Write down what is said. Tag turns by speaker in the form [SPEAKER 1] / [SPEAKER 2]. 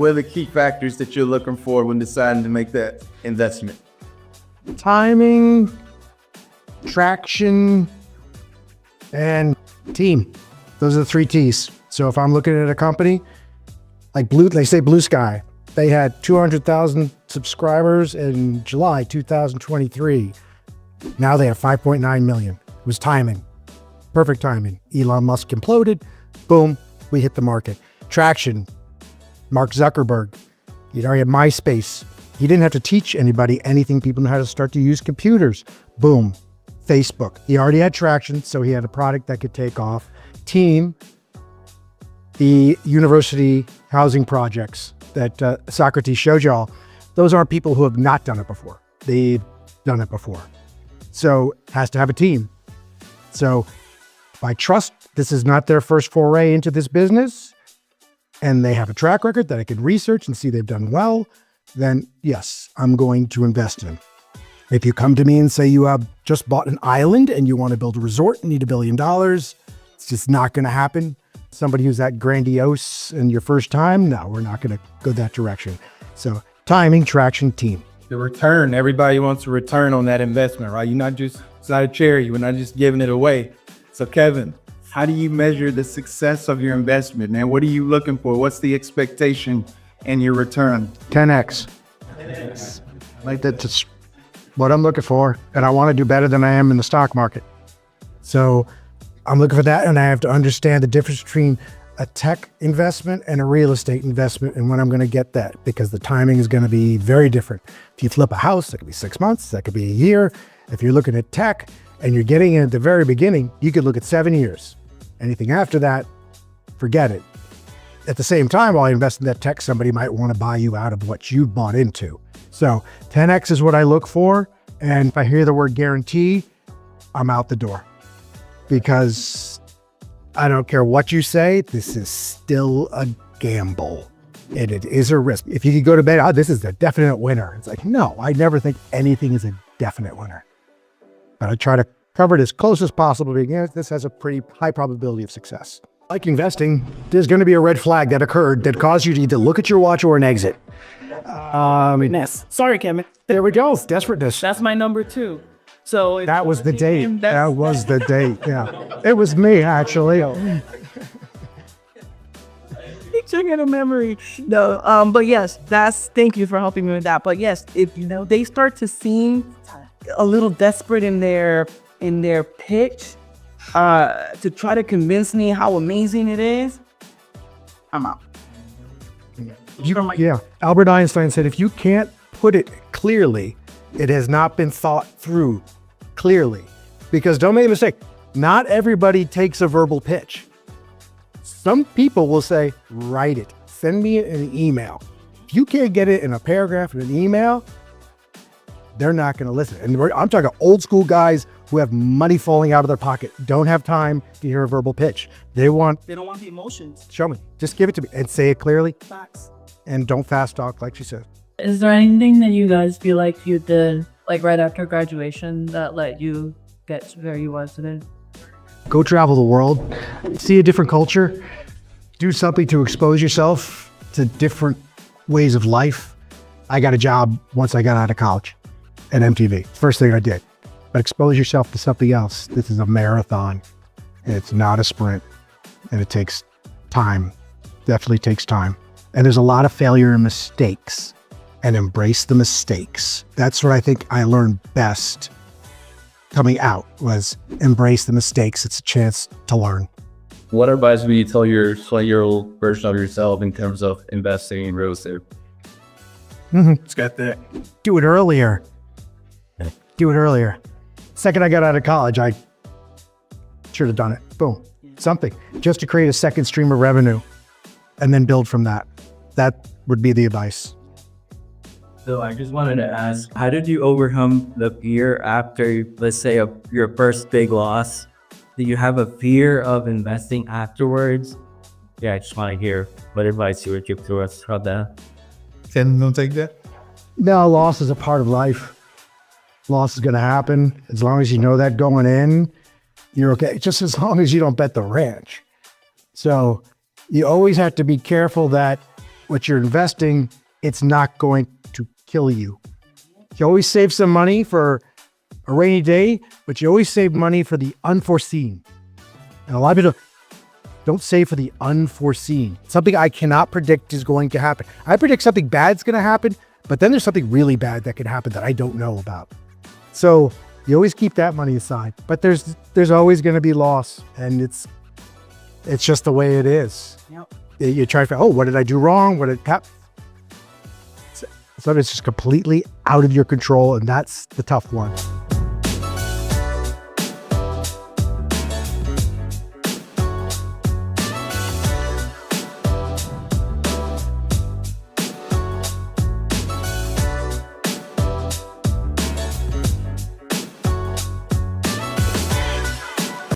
[SPEAKER 1] what are the key factors that you're looking for when deciding to make that investment?
[SPEAKER 2] Timing, traction, and team. Those are the 3 T's. So if I'm looking at a company like they say Blue Sky, they had 200,000 subscribers in July 2023. Now they have 5.9 million. It was timing, perfect timing. Elon Musk imploded, boom, we hit the market. Traction, Mark Zuckerberg, he already had MySpace. He didn't have to teach anybody anything. People know how to start to use computers. Boom, Facebook. He already had traction, so he had a product that could take off. Team, the university housing projects that Socrates showed y'all, those aren't people who have not done it before. They've done it before. So has to have a team. So if I trust this is not their first foray into this business and they have a track record that I can research and see they've done well, then yes, I'm going to invest in them. If you come to me and say you have just bought an island and you want to build a resort and need $1 billion, it's just not going to happen. Somebody who's that grandiose in your first time, no, we're not going to go that direction. So timing, traction, team.
[SPEAKER 1] The return, everybody wants a return on that investment, right? It's not a charity, we're not just giving it away. So Kevin, how do you measure the success of your investment, man? What are you looking for? What's the expectation in your return?
[SPEAKER 2] 10x. Like that's what I'm looking for. And I want to do better than I am in the stock market. So I'm looking for that. And I have to understand the difference between a tech investment and a real estate investment and when I'm going to get that, because the timing is going to be very different. If you flip a house, that could be 6 months, that could be a year. If you're looking at tech and you're getting in at the very beginning, you could look at 7 years. Anything after that, forget it. At the same time, while I invest in that tech, somebody might want to buy you out of what you bought into. So 10x is what I look for. And if I hear the word guarantee, I'm out the door, because I don't care what you say, this is still a gamble and it is a risk. If you could go to bed, oh, this is a definite winner. It's like, no, I never think anything is a definite winner. But I try to cover it as close as possible because this has a pretty high probability of success. Like investing, there's going to be a red flag that occurred that caused you to either look at your watch or an exit.
[SPEAKER 3] Sorry, Kevin.
[SPEAKER 2] There we go. Desperateness.
[SPEAKER 3] That's my number 2. So
[SPEAKER 2] that was the date. That was the date. Yeah, it was me actually.
[SPEAKER 3] Checking a memory. No, but yes, thank you for helping me with that. But yes, if they start to seem a little desperate in their pitch to try to convince me how amazing it is, I'm out.
[SPEAKER 2] Albert Einstein said, if you can't put it clearly, it has not been thought through clearly. Because don't make a mistake, not everybody takes a verbal pitch. Some people will say, write it, send me an email. If you can't get it in a paragraph in an email, they're not going to listen. And I'm talking old school guys who have money falling out of their pocket, don't have time to hear a verbal pitch. They don't want the emotions. Show me, just give it to me and say it clearly. Facts. And don't fast talk, like she said.
[SPEAKER 4] Is there anything that you guys feel like you did, like right after graduation, that let you get to where you was today?
[SPEAKER 2] Go travel the world, see a different culture, do something to expose yourself to different ways of life. I got a job once I got out of college at MTV. First thing I did. But expose yourself to something else. This is a marathon, and it's not a sprint, and it takes time. Definitely takes time. And there's a lot of failure and mistakes, and embrace the mistakes. That's what I think I learned best coming out, was embrace the mistakes. It's a chance to learn.
[SPEAKER 5] What advice would you tell your 20-year-old version of yourself in terms of investing in real estate?
[SPEAKER 1] It's got that.
[SPEAKER 2] Do it earlier. Do it earlier. Second I got out of college, I should have done it. Boom. Something. Just to create a second stream of revenue and then build from that. That would be the advice.
[SPEAKER 6] So I just wanted to ask, how did you overcome the fear after, let's say, your first big loss? Do you have a fear of investing afterwards? Yeah, I just want to hear what advice you would give to us about that.
[SPEAKER 1] Ken, don't take that?
[SPEAKER 2] No, loss is a part of life. Loss is going to happen. As long as you know that going in, you're okay. Just as long as you don't bet the ranch. So you always have to be careful that what you're investing, it's not going to kill you. You always save some money for a rainy day, but you always save money for the unforeseen. And a lot of people don't save for the unforeseen. Something I cannot predict is going to happen. I predict something bad's going to happen, but then there's something really bad that could happen that I don't know about. So you always keep that money aside, but there's always going to be loss, and it's just the way it is.
[SPEAKER 3] Yep.
[SPEAKER 2] You try to figure, oh, what did I do wrong? What did happen? Some of it's just completely out of your control, and that's the tough one.